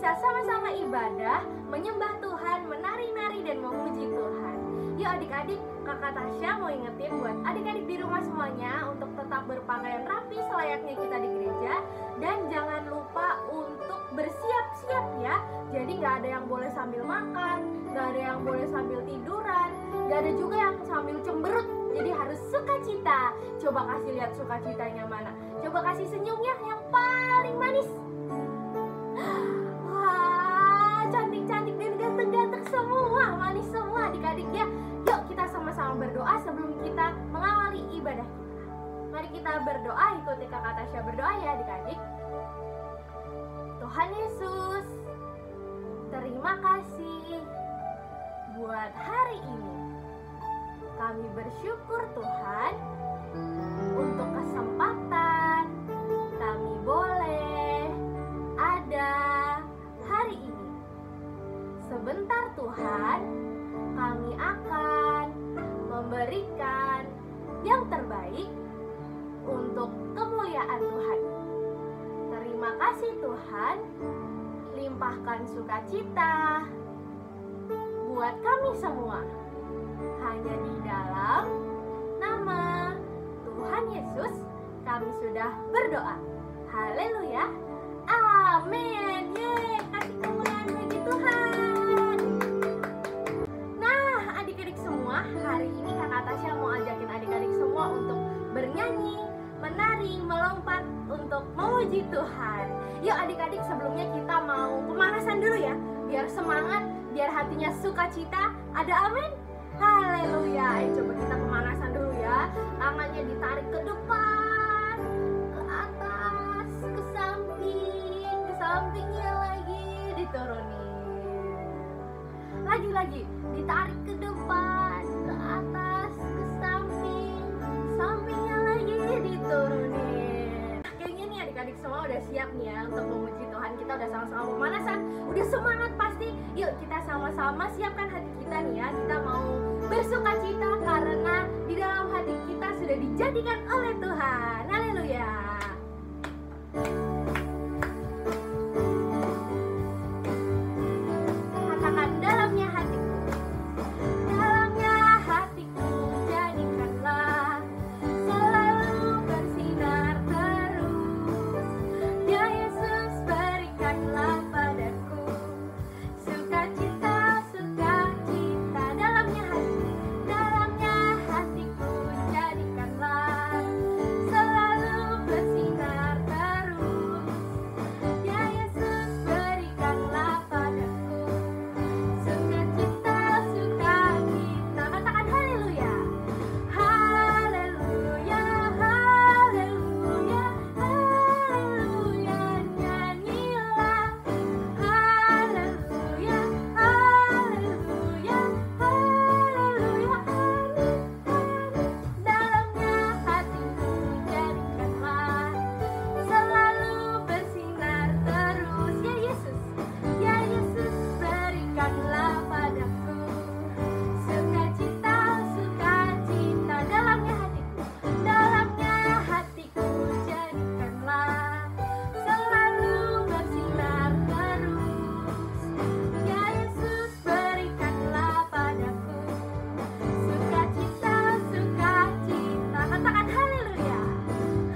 bisa sama-sama ibadah, menyembah Tuhan, menari-nari dan memuji Tuhan. Yuk adik-adik, Kakak Tasya mau ingetin buat adik-adik di rumah semuanya untuk tetap berpakaian rapi selayaknya kita di gereja. Dan jangan lupa untuk bersiap-siap ya. Jadi gak ada yang boleh sambil makan, gak ada yang boleh sambil tiduran, gak ada juga yang sambil cemberut. Jadi harus sukacita. Coba kasih lihat sukacitanya mana. Coba kasih senyumnya yang paling manis. Wah, cantik-cantik dan ganteng-ganteng semua, manis semua adik-adik ya. Yuk kita sama-sama berdoa sebelum kita mengawali ibadah kita. Mari kita berdoa, ikuti Kakak Tasya berdoa ya adik-adik. Tuhan Yesus, terima kasih buat hari ini. Kami bersyukur Tuhan untuk kesempatan kami boleh ada hari ini. Sebentar Tuhan, kami akan memberikan yang terbaik untuk kemuliaan Tuhan. Terima kasih Tuhan, limpahkan sukacita buat kami semua. Hanya di dalam nama Tuhan Yesus kami sudah berdoa. Haleluya. Amin. Yeay, kasih kemuliaan bagi Tuhan. Nah, adik-adik semua, hari ini Kakak Tasya mau ajakin adik-adik semua untuk bernyanyi, menari, melompat untuk memuji Tuhan. Yuk adik-adik, sebelumnya kita mau pemanasan dulu ya, biar semangat, biar hatinya sukacita. Ada amin? Haleluya. Ayo coba kita pemanasan dulu ya. Tangannya ditarik ke depan, ke atas, ke sampingnya lagi diturunin. Lagi-lagi ditarik ke depan, ke atas, ke sampingnya lagi diturunin. Kayaknya nih adik-adik semua udah siap nih ya untuk memuji Tuhan. Kita udah sama-sama pemanasan, udah semangat pasti. Yuk kita sama-sama siapkan hati kita nih ya. Kita mau bersukacita karena di dalam hati kita sudah dijadikan oleh Tuhan. Haleluya. Katakan dalamnya hatiku. Dalamnya hatiku jadikanlah selalu bersinar terus. Ya Yesus, berikanlah padaku sukacita, sukacita. Dalamnya hatiku jadikanlah selalu bersinar terus. Ya Yesus, berikanlah padaku sukacita, sukacita. Katakan haleluya. Haleluya, haleluya, haleluya. Nyanyilah haleluya, haleluya, haleluya. Amin, amin. Dalamnya hatiku jadikanlah selalu bersinar terus. Ya Yesus, ya Yesus, berikanlah padaku sukacita, sukacita. Dalamnya hatiku jadikanlah selalu bersinar terus. Ya Yesus, berikanlah padaku sukacita, sukacita. Katakan haleluya.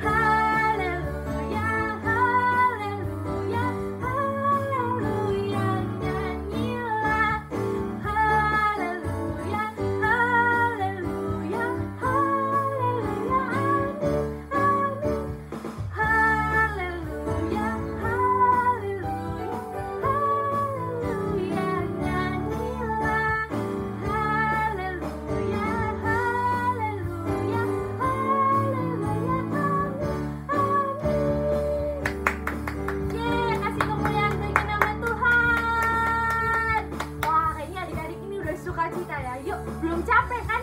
Haleluya, haleluya, haleluya. Nyanyilah haleluya, haleluya, haleluya. Amin, amin. Haleluya, haleluya, haleluya. Nyanyilah haleluya, haleluya, haleluya. Amin, amin. Yeay, kasih kemuliaan bagi nama Tuhan. Wah, kayaknya adik-adik ini udah sukacita ya. Yuk, belum capek kan?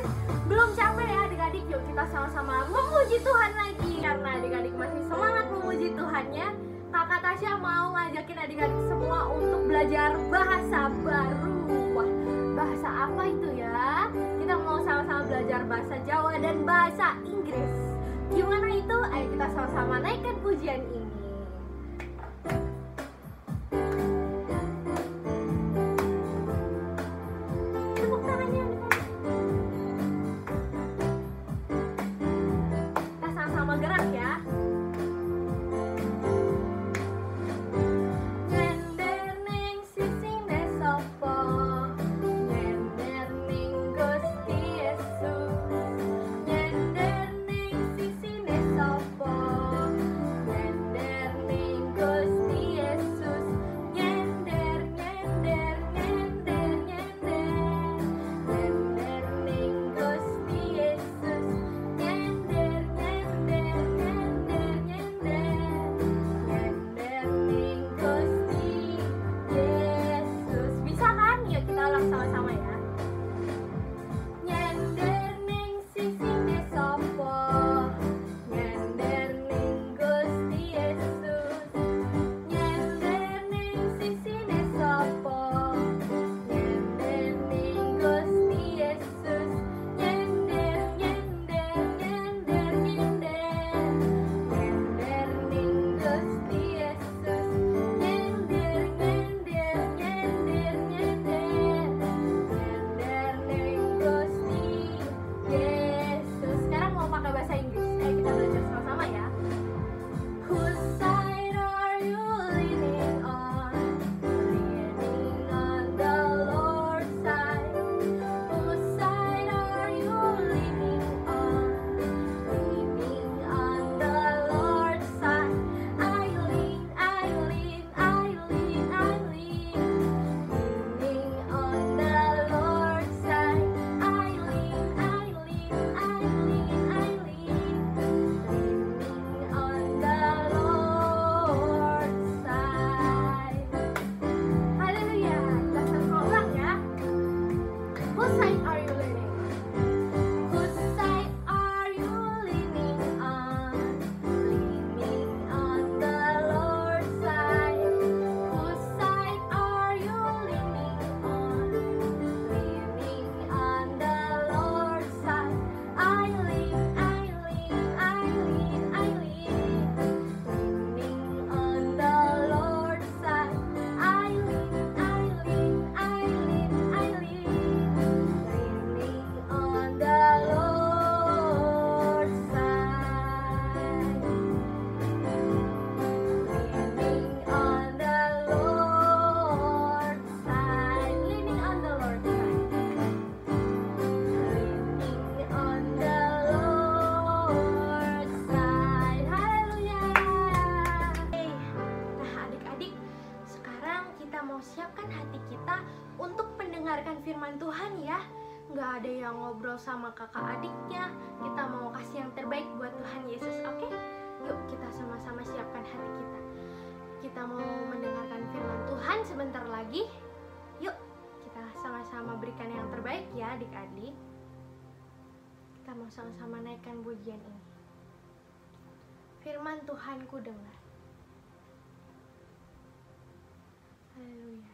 Belum capek ya adik-adik. Yuk kita sama-sama memuji Tuhan lagi. Karena adik-adik masih semangat memuji Tuhannya, Kakak Tasya mau ngajakin adik-adik semua untuk belajar bahasa baru. Wah, bahasa apa itu ya? Kita mau sama-sama belajar bahasa Jawa dan bahasa Inggris. Gimana itu? Ayo kita sama-sama naikkan pujian ini. kita mau siapkan hati kita untuk mendengarkan firman Tuhan ya. Nggak ada yang ngobrol sama kakak adiknya. Kita mau kasih yang terbaik buat Tuhan Yesus, oke? Yuk kita sama-sama siapkan hati kita. Kita mau mendengarkan firman Tuhan sebentar lagi. Yuk kita sama-sama berikan yang terbaik ya adik-adik. Kita mau sama-sama naikkan pujian ini. Firman Tuhan ku dengar. Haleluya.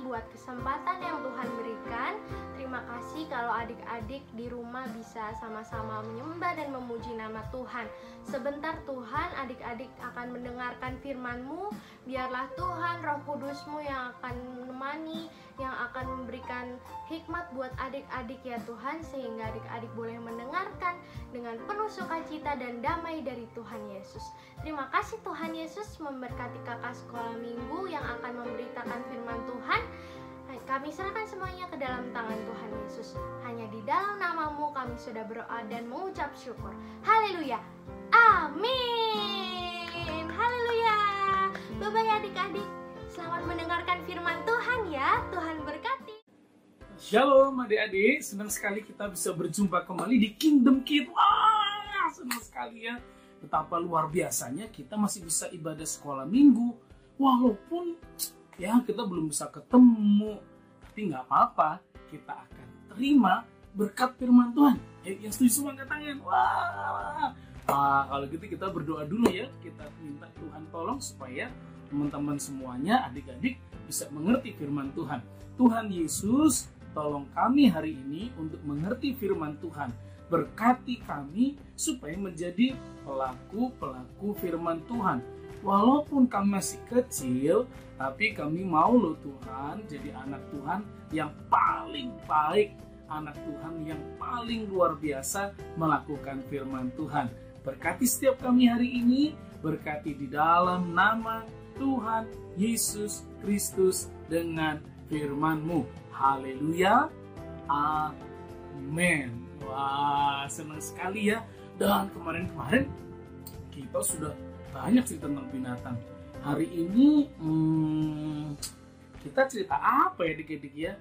Buat kesempatan yang Tuhan berikan. Terima kasih kalau adik-adik di rumah bisa sama-sama menyembah dan memuji nama Tuhan. Sebentar Tuhan, adik-adik akan mendengarkan firman-Mu. Biarlah Tuhan Roh Kudus-Mu yang akan menemani, yang akan memberikan hikmat buat adik-adik ya Tuhan, sehingga adik-adik boleh mendengarkan dengan penuh sukacita dan damai dari Tuhan Yesus. Terima kasih Tuhan Yesus, memberkati kakak sekolah minggu yang akan memberitakan firman Tuhan. Kami serahkan semuanya ke dalam tangan Tuhan Yesus. Hanya di dalam nama-Mu kami sudah berdoa dan mengucap syukur. Haleluya. Amin. Haleluya. Bye-bye adik-adik. Selamat mendengarkan firman Tuhan ya. Tuhan berkati. Shalom adik-adik. Senang sekali kita bisa berjumpa kembali di Kingdom Kids. Wah, senang sekali ya. Betapa luar biasanya kita masih bisa ibadah sekolah minggu. Walaupun ya kita belum bisa ketemu, tapi nggak apa-apa, kita akan terima berkat firman Tuhan. Yang setuju semua angkat tangan. Wah, kalau gitu kita berdoa dulu ya. Kita minta Tuhan tolong supaya teman-teman semuanya, adik-adik bisa mengerti firman Tuhan. Tuhan Yesus, tolong kami hari ini untuk mengerti firman Tuhan. Berkati kami supaya menjadi pelaku-pelaku firman Tuhan. Walaupun kami masih kecil, tapi kami mau loh Tuhan jadi anak Tuhan yang paling baik, anak Tuhan yang paling luar biasa melakukan firman Tuhan. Berkati setiap kami hari ini, berkati di dalam nama Tuhan Yesus Kristus dengan firman-Mu. Haleluya, amin. Wah, senang sekali ya. Dan kemarin-kemarin kita sudah banyak sih tentang binatang. Hari ini kita cerita apa ya adik-adik ya?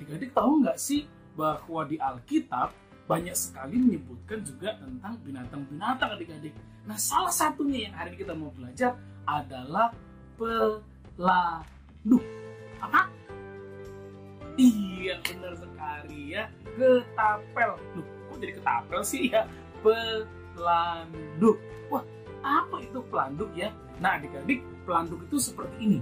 adik-adik tahu nggak sih bahwa di Alkitab banyak sekali menyebutkan juga tentang binatang-binatang adik-adik. Nah, salah satunya yang hari ini kita mau belajar adalah pelanduk. Apa? Iya, benar sekali ya. Ketapel. Loh, kok jadi ketapel sih ya? Pelanduk. Wah, apa itu pelanduk ya? Nah, adik-adik, pelanduk itu seperti ini.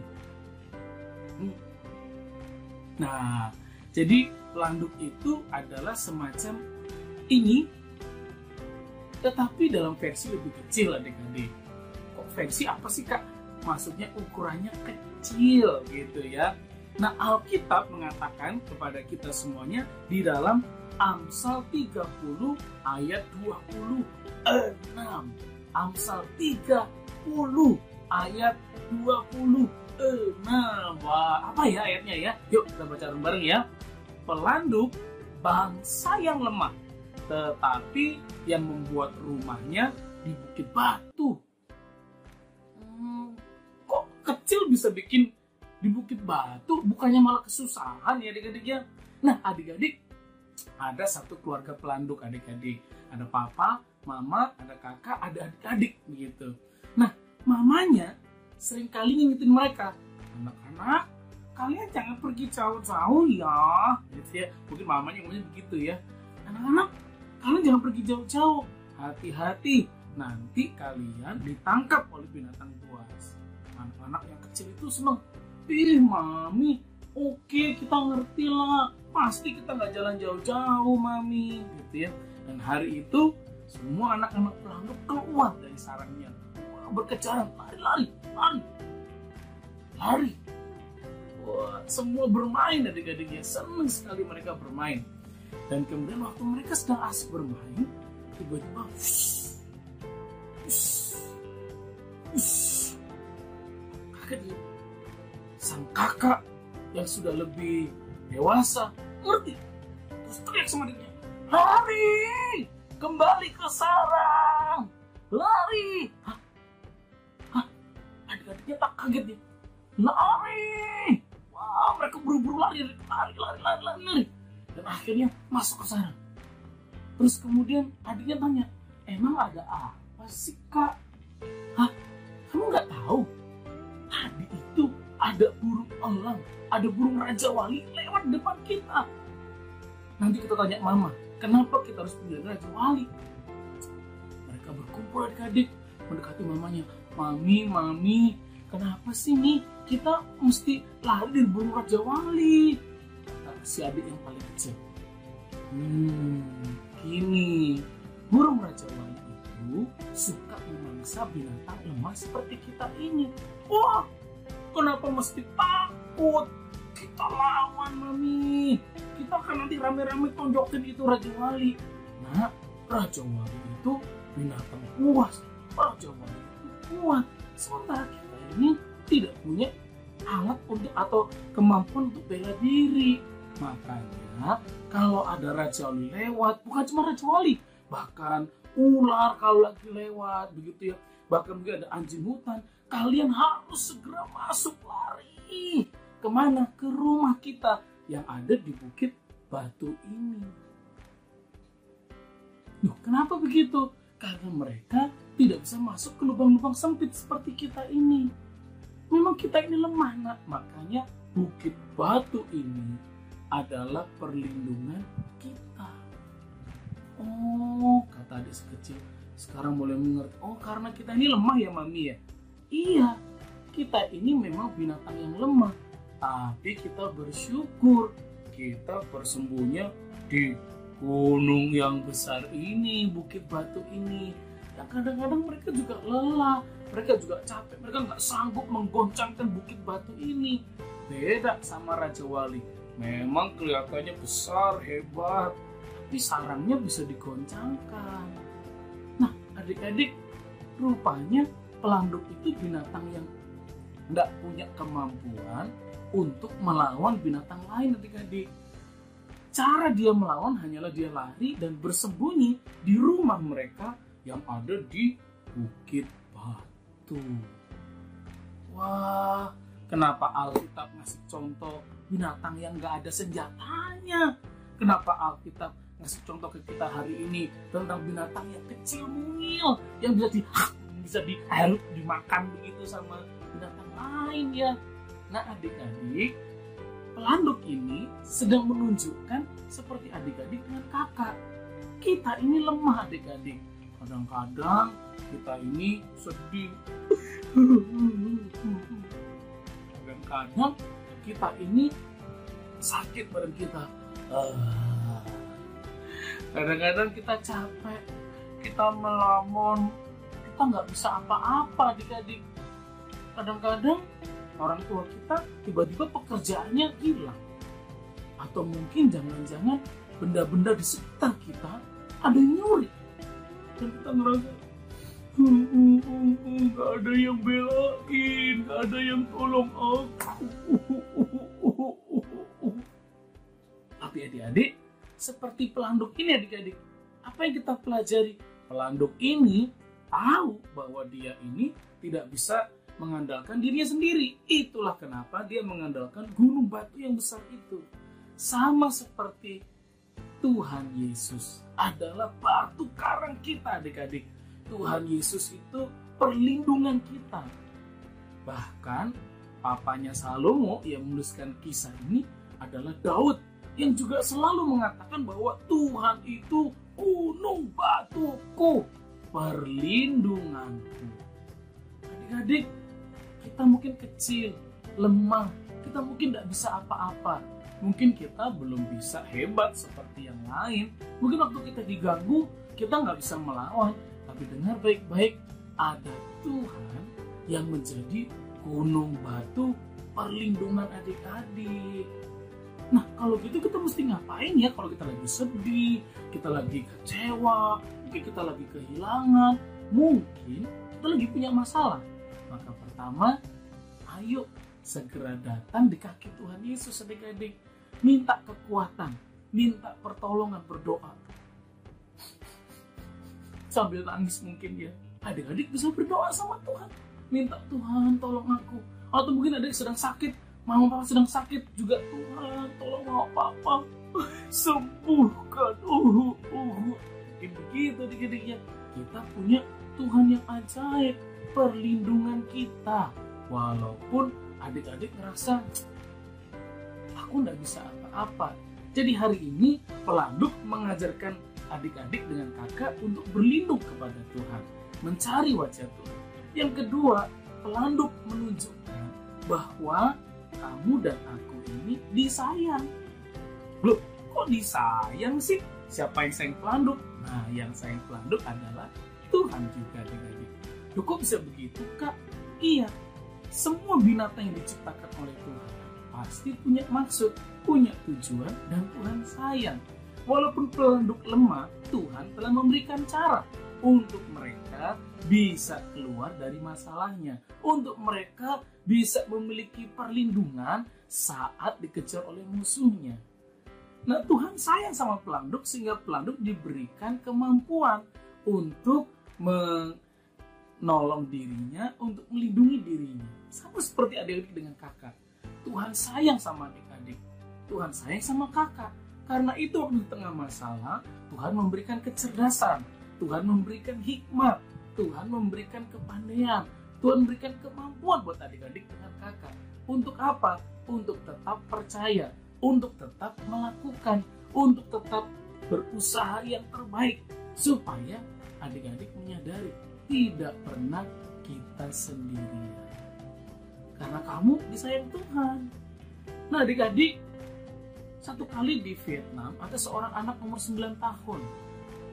Nah, jadi pelanduk itu adalah semacam ini, tetapi dalam versi lebih kecil adik-adik. Kok versi apa sih kak? Maksudnya ukurannya kecil gitu ya. Nah, Alkitab mengatakan kepada kita semuanya di dalam Amsal 30 ayat 26. Amsal 30 ayat 26. Wah, apa ya ayatnya ya? Yuk kita baca bareng ya. Pelanduk bangsa yang lemah, tetapi yang membuat rumahnya di bukit batu. Kok kecil bisa bikin di bukit batu? Bukannya malah kesusahan ya adik-adik ya? Nah adik-adik, ada satu keluarga pelanduk adik-adik. Ada papa, mama, ada kakak, ada adik-adik begitu. Nah mamanya seringkali ngingetin mereka, anak-anak kalian jangan pergi jauh-jauh ya, gitu ya. Mungkin mamanya ngomongnya begitu ya. Anak-anak kalian jangan pergi jauh-jauh, hati-hati nanti kalian ditangkap oleh binatang buas. Anak-anak yang kecil itu seneng, mami, oke kita ngerti lah, pasti kita nggak jalan jauh-jauh mami, gitu ya. Dan hari itu semua anak-anak pelanduk keluar dari sarangnya, berkejaran, lari. Wah, semua bermain adik-adiknya, senang sekali mereka bermain. Dan kemudian waktu mereka sedang asik bermain, tiba-tiba kaget dia. Sang kakak yang sudah lebih dewasa ngerti, terus teriak sama adiknya, lari, kembali ke sarang, lari. Adik-adiknya tak kaget dia, lari. Wah, mereka buru-buru lari. Dan akhirnya masuk ke sarang. Terus kemudian adiknya tanya, emang ada apa sih kak? Hah? Kamu nggak tahu? Tadi itu ada burung elang, ada burung raja wali lewat depan kita. Nanti kita tanya mama, kenapa kita harus punya raja wali? Mereka berkumpul adik-adik, mendekati mamanya. Mami, kenapa sih nih kita mesti lari dari burung raja wali? Kata si adik yang paling kecil. Gini, burung raja wali itu suka memangsa binatang lemah seperti kita ini. Wah, kenapa mesti takut? Kita lawan mami. Kita kan nanti rame-rame tonjokin itu raja wali. Nah, raja wali itu binatang buas. Raja wali itu kuat. Sementara kita ini tidak punya alat untuk atau kemampuan untuk bela diri. Makanya kalau ada raja wali lewat, bukan cuma raja wali, bahkan ular kalau lagi lewat begitu ya, bahkan mungkin ada anjing hutan, kalian harus segera masuk, lari. Kemana? Ke rumah kita yang ada di bukit batu ini. Loh, kenapa begitu? Karena mereka tidak bisa masuk ke lubang-lubang sempit seperti kita ini. Memang kita ini lemah, nak. Makanya bukit batu ini adalah perlindungan kita. Oh, kata adik sekecil, sekarang mulai mengerti. Oh, karena kita ini lemah ya mami ya? Iya, kita ini memang binatang yang lemah. Tapi kita bersyukur kita bersembunyi di gunung yang besar ini, bukit batu ini. Yang kadang-kadang mereka juga lelah, mereka juga capek, mereka nggak sanggup menggoncangkan bukit batu ini. Beda sama Raja Wali, memang kelihatannya besar, hebat, tapi sarangnya bisa digoncangkan. Nah, adik-adik, rupanya pelanduk itu binatang yang nggak punya kemampuan untuk melawan binatang lain, adik-adik. Cara dia melawan hanyalah dia lari dan bersembunyi di rumah mereka yang ada di bukit batu. Wah, Kenapa Alkitab ngasih contoh binatang yang gak ada senjatanya? Kenapa Alkitab ngasih contoh ke kita hari ini tentang binatang yang kecil mungil, yang bisa dimakan begitu sama binatang lain ya? Nah adik-adik, pelanduk ini sedang menunjukkan seperti adik-adik dengan kakak. Kita ini lemah adik-adik. Kadang-kadang kita ini sedih. Kadang-kadang kita ini sakit badan kita. Kadang-kadang kita capek, kita melamun, kita nggak bisa apa-apa adik-adik. Kadang-kadang orang tua kita tiba-tiba pekerjaannya hilang. Atau mungkin jangan-jangan benda-benda di sekitar kita ada yang nyuri. Dan kita ngerasa gak ada yang belain, gak ada yang tolong aku. Tapi adik-adik, seperti pelanduk ini adik-adik, apa yang kita pelajari? Pelanduk ini tahu bahwa dia ini tidak bisa mengandalkan dirinya sendiri. Itulah kenapa dia mengandalkan gunung batu yang besar itu. Sama seperti Tuhan Yesus adalah batu karang kita adik-adik. Tuhan Yesus itu perlindungan kita. Bahkan papanya Salomo yang menuliskan kisah ini adalah Daud, yang juga selalu mengatakan bahwa Tuhan itu gunung batuku, perlindunganku. Adik-adik, kita mungkin kecil, lemah, kita mungkin tidak bisa apa-apa. Mungkin kita belum bisa hebat seperti yang lain. Mungkin waktu kita diganggu, kita nggak bisa melawan. Tapi dengar baik-baik, ada Tuhan yang menjadi gunung batu perlindungan adik-adik. Nah, kalau gitu kita mesti ngapain ya kalau kita lagi sedih, kita lagi kecewa, mungkin kita lagi kehilangan, mungkin kita lagi punya masalah. Maka pertama, ayo segera datang di kaki Tuhan Yesus adik-adik. Minta kekuatan, minta pertolongan, berdoa. Sambil nangis mungkin ya. Adik-adik bisa berdoa sama Tuhan. Minta Tuhan tolong aku. Atau mungkin adik sedang sakit, mama papa sedang sakit juga. Tuhan tolong mama papa sembuhkan. Mungkin begitu adik-adik ya. Kita punya Tuhan yang ajaib, perlindungan kita. Walaupun adik-adik ngerasa aku nggak bisa apa-apa. Jadi hari ini pelanduk mengajarkan adik-adik dengan kakak untuk berlindung kepada Tuhan, mencari wajah Tuhan. Yang kedua, pelanduk menunjukkan bahwa kamu dan aku ini disayang. Loh, kok disayang sih? Siapa yang sayang pelanduk? Nah, yang sayang pelanduk adalah Tuhan juga adik-adik. Loh, kok bisa begitu, Kak? Iya, semua binatang yang diciptakan oleh Tuhan pasti punya maksud, punya tujuan, dan Tuhan sayang. Walaupun pelanduk lemah, Tuhan telah memberikan cara untuk mereka bisa keluar dari masalahnya, untuk mereka bisa memiliki perlindungan saat dikejar oleh musuhnya. Nah, Tuhan sayang sama pelanduk sehingga pelanduk diberikan kemampuan untuk menolong dirinya, untuk melindungi dirinya. Sama seperti adik-adik dengan kakak. Tuhan sayang sama adik-adik, Tuhan sayang sama kakak. Karena itu waktu di tengah masalah, Tuhan memberikan kecerdasan, Tuhan memberikan hikmat, Tuhan memberikan kepandaian, Tuhan memberikan kemampuan buat adik-adik dengan kakak. Untuk apa? Untuk tetap percaya, untuk tetap melakukan, untuk tetap berusaha yang terbaik. Supaya adik-adik menyadari tidak pernah kita sendirian. Karena kamu disayang Tuhan. Nah adik-adik, satu kali di Vietnam ada seorang anak umur 9 tahun.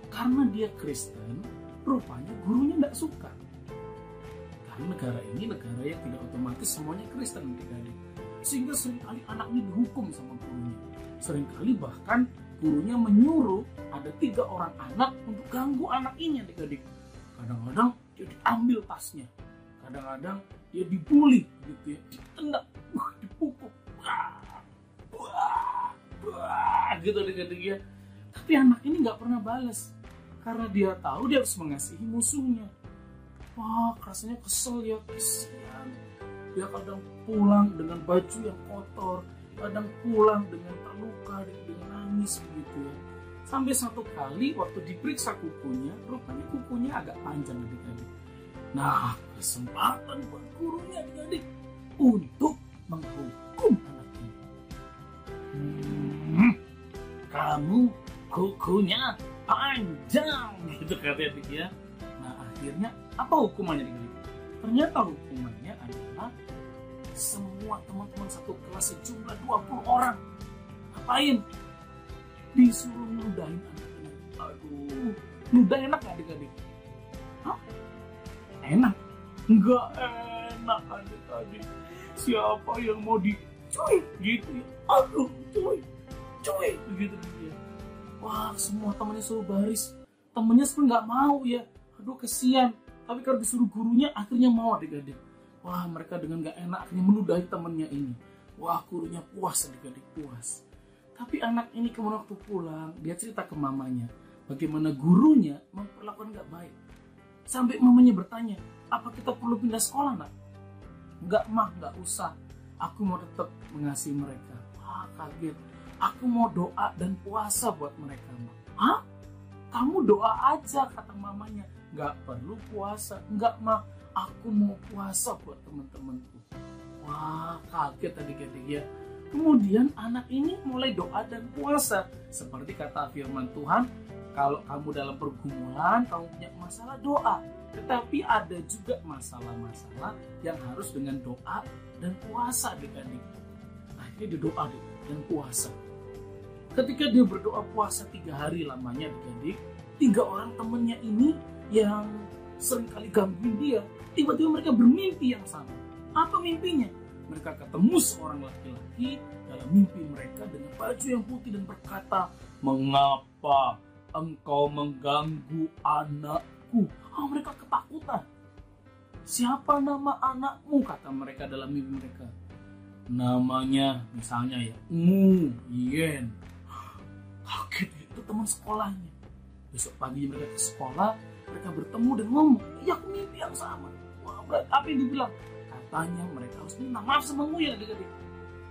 Karena dia Kristen, rupanya gurunya tidak suka. Karena negara ini negara yang tidak otomatis semuanya Kristen adik-adik. Sehingga seringkali anak ini dihukum sama gurunya. Seringkali bahkan gurunya menyuruh ada 3 orang anak untuk ganggu anak ini adik-adik. Kadang-kadang dia diambil tasnya, kadang-kadang dia dibully gitu ya, ditendang, dipukul, gitu adik-adik ya. Tapi anak ini nggak pernah balas karena dia tahu dia harus mengasihi musuhnya. Wah, rasanya kesel ya, kesian. Dia kadang pulang dengan baju yang kotor, kadang pulang dengan terluka, dengan nangis begitu ya. Sampai satu kali waktu diperiksa kukunya, rupanya kukunya agak panjang adik-adik. Nah, kesempatan buat gurunya adik-adik untuk menghukum anak ini. Kamu kukunya panjang gitu katanya dia. Nah, akhirnya apa hukumannya adik-adik? Ternyata hukumannya adalah semua teman-teman satu kelas sejumlah 20 orang ngapain? Disuruh nudahin anak ini. Aduh, nudah enak gak adik-adik? Hah? Enak? Enggak enak adik-adik. Siapa yang mau dicuy gitu ya? Aduh, cuy begitu dia. Wah, semua temannya suruh baris. Temennya sebenarnya nggak mau ya. Aduh, kesian. Tapi kalau disuruh gurunya akhirnya mau adik-adik. Wah, mereka dengan gak enak akhirnya meludahi temannya ini. Wah, gurunya puas adik-adik, puas. Tapi anak ini kemudian waktu pulang, dia cerita ke mamanya bagaimana gurunya memperlakukan gak baik. Sampai mamanya bertanya, apa kita perlu pindah sekolah nak? Enggak mah, gak usah. Aku mau tetap mengasihi mereka. Wah, kaget. Aku mau doa dan puasa buat mereka mah. Hah? Kamu doa aja kata mamanya. Gak perlu puasa. Enggak mah, aku mau puasa buat teman-temanku. Wah, kaget adik-adik ya. Kemudian anak ini mulai doa dan puasa. Seperti kata firman Tuhan, kalau kamu dalam pergumulan, kamu punya masalah, doa. Tetapi ada juga masalah-masalah yang harus dengan doa dan puasa adik-adik. Akhirnya dia doa dan puasa. Ketika dia berdoa puasa 3 hari lamanya adik-adik, 3 orang temannya ini yang seringkali gangguin dia, tiba-tiba mereka bermimpi yang sama. Apa mimpinya? Mereka ketemu seorang laki-laki dalam mimpi mereka dengan baju yang putih dan berkata, "Mengapa engkau mengganggu anakku?" Oh, mereka ketakutan. "Siapa nama anakmu?" kata mereka dalam mimpi mereka. Namanya misalnya ya Nguyen. Kaget, itu teman sekolahnya. Besok pagi mereka ke sekolah, mereka bertemu dan ngomong, "Ya, aku mimpi yang sama." Wah, berarti apa yang dibilang? Katanya mereka harus minta maaf sama Nguyen adik-adik.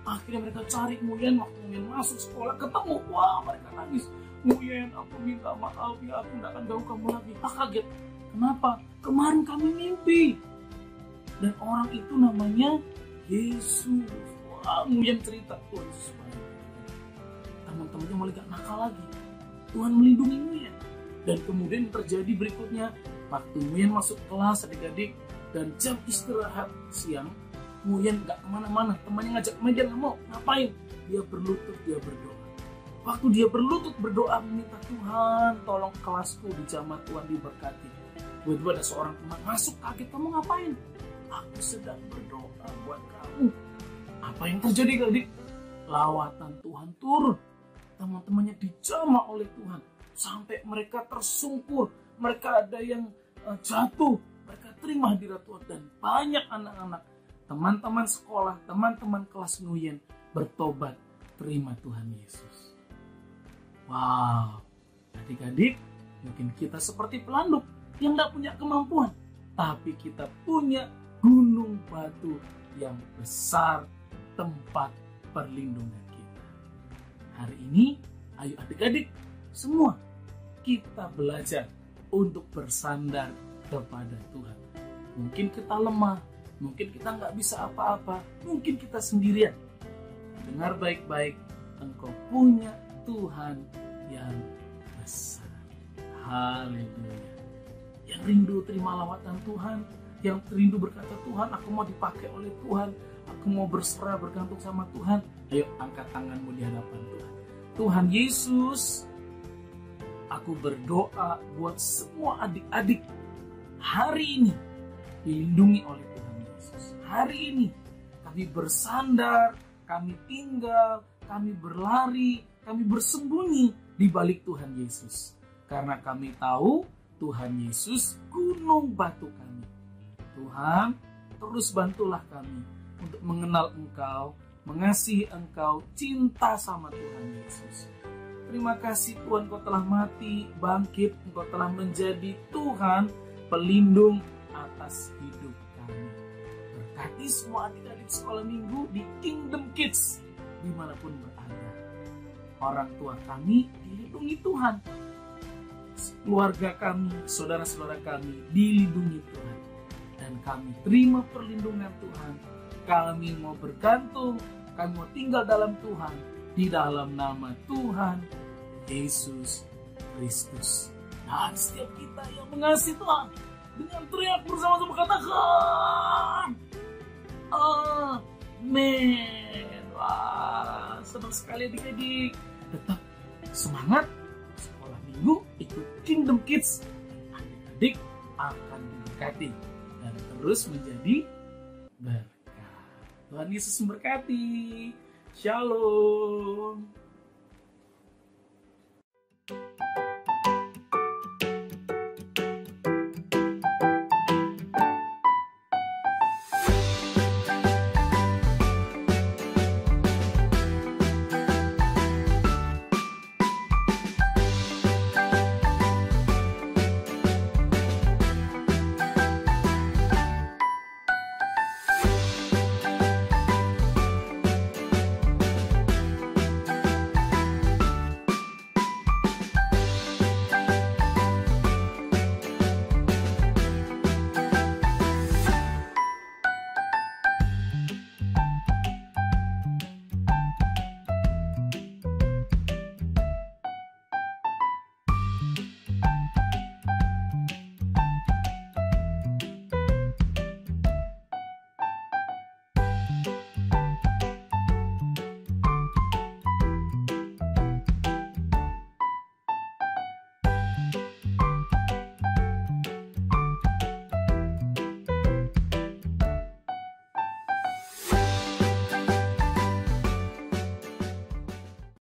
Akhirnya mereka cari Nguyen, waktu Nguyen masuk sekolah ketemu. Wah, mereka nangis. "Nguyen, aku minta maaf ya, aku tidak akan ganggu kamu lagi." Kaget. Kenapa? Kemarin kami mimpi. Dan orang itu namanya Yesus. Wah, Nguyen cerita. Oh, Yesus baik. Teman-temannya mulai gak nakal lagi. Tuhan melindungi Nguyen. Dan kemudian terjadi berikutnya, waktu Nguyen masuk kelas adik-adik dan jam istirahat siang, Nguyen gak kemana-mana. Temannya ngajak main, dia gak mau. Ngapain? Dia berlutut, dia berdoa. Waktu dia berlutut berdoa meminta, "Tuhan, tolong kelasku dijamah, Tuhan diberkati." Tiba-tiba ada seorang teman masuk, kaget, "Kamu ngapain?" "Aku sedang berdoa buat kamu." Apa yang terjadi adik? Lawatan Tuhan turun. Teman-temannya dijamah oleh Tuhan. Sampai mereka tersungkur. Mereka ada yang jatuh. Mereka terima hadirat Tuhan. Dan banyak anak-anak, teman-teman sekolah, teman-teman kelas Nguyen bertobat, terima Tuhan Yesus. Wow, adik-adik, mungkin kita seperti pelanduk yang tidak punya kemampuan. Tapi kita punya gunung batu yang besar, tempat perlindungan kita. Hari ini, ayo adik-adik, semua kita belajar untuk bersandar kepada Tuhan. Mungkin kita lemah, mungkin kita nggak bisa apa-apa, mungkin kita sendirian. Dengar baik-baik, engkau punya Tuhan yang besar. Haleluya. Yang rindu terima lawatan Tuhan, yang rindu berkata, "Tuhan, aku mau dipakai oleh Tuhan, aku mau berserah bergantung sama Tuhan." Ayo angkat tanganmu di hadapan Tuhan. Tuhan Yesus, aku berdoa buat semua adik-adik hari ini dilindungi oleh Tuhan Yesus. Hari ini kami bersandar, kami tinggal, kami berlari, kami bersembunyi di balik Tuhan Yesus. Karena kami tahu Tuhan Yesus gunung batu kami. Tuhan, terus bantulah kami untuk mengenal Engkau, mengasihi Engkau, cinta sama Tuhan Yesus. Terima kasih Tuhan, Engkau telah mati, bangkit, Engkau telah menjadi Tuhan pelindung atas hidup kami. Berkati memberkati semua adik-adik sekolah minggu di Kingdom Kids dimanapun berada. Orang tua kami dilindungi Tuhan. Keluarga kami, saudara-saudara kami dilindungi Tuhan. Dan kami terima perlindungan Tuhan. Kami mau bergantung, kami mau tinggal dalam Tuhan. Di dalam nama Tuhan Yesus Kristus. Dan setiap kita yang mengasihi Tuhan, dengan teriak bersama-sama katakan Amin. Wah, senang sekali adik-adik. Tetap semangat sekolah minggu, ikut Kingdom Kids. Adik-adik akan diberkati dan terus menjadi berkat. Tuhan Yesus memberkati. Shalom.